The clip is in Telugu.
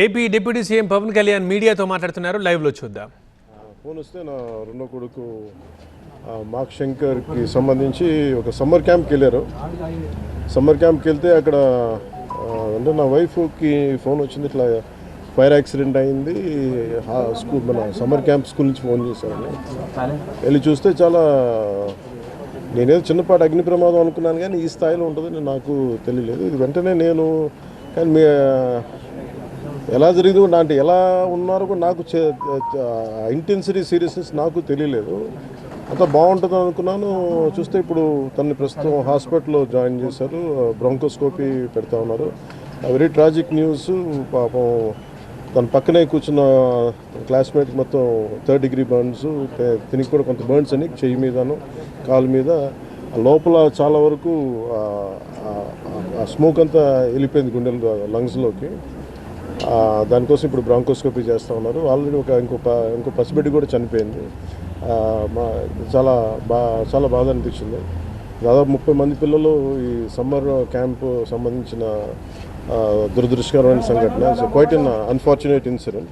AP deputy CM Pawan Kalyan మీడియాతో మాట్లాడుతున్నారు. లైవ్లో చూద్దాం. ఫోన్ వస్తే నా రెండో కొడుకు మార్క్ శంకర్కి సంబంధించి ఒక సమ్మర్ క్యాంప్కి వెళ్ళారు. సమ్మర్ క్యాంప్కి వెళ్తే అక్కడ అంటే నా వైఫ్కి ఫోన్ వచ్చింది, ఇట్లా ఫైర్ యాక్సిడెంట్ అయింది, స్కూల్ మన సమ్మర్ క్యాంప్ స్కూల్ నుంచి ఫోన్ చేశారని. వెళ్ళి చూస్తే చాలా, నేనేదో చిన్నపాటి అగ్ని ప్రమాదం అనుకున్నాను, కానీ ఈ స్థాయిలో ఉంటుందని నాకు తెలియలేదు. ఇది వెంటనే నేను, కానీ మీ ఎలా జరిగింది అంటే ఎలా ఉన్నారో కూడా నాకు ఇంటెన్సిటీ సీరియస్నెస్ నాకు తెలియలేదు. అంతా బాగుంటుంది అనుకున్నాను. చూస్తే ఇప్పుడు తనని ప్రస్తుతం హాస్పిటల్లో జాయిన్ చేశారు, బ్రాంకోస్కోపీ పెడతా ఉన్నారు. Very tragic news. పాపం తన పక్కనే కూర్చున్న క్లాస్మేట్ మొత్తం 3rd degree బర్న్స్, తినికి కూడా కొంత బర్న్స్ అని చెయ్యి మీదను కాలు మీద, లోపల చాలా వరకు ఆ స్మోక్ అంతా వెళ్ళిపోయింది గుండెలు లంగ్స్లోకి. దానికోసం ఇప్పుడు బ్రాంకోస్కోపీ చేస్తూ ఉన్నారు. ఆల్రెడీ ఇంకో పసిబిడ్డ కూడా చనిపోయింది. చాలా బాధ అనిపించింది. దాదాపు 30 మంది పిల్లలు ఈ సమ్మర్ క్యాంపు సంబంధించిన దురదృష్టకరమైన సంఘటన. Quiet an unfortunate incident.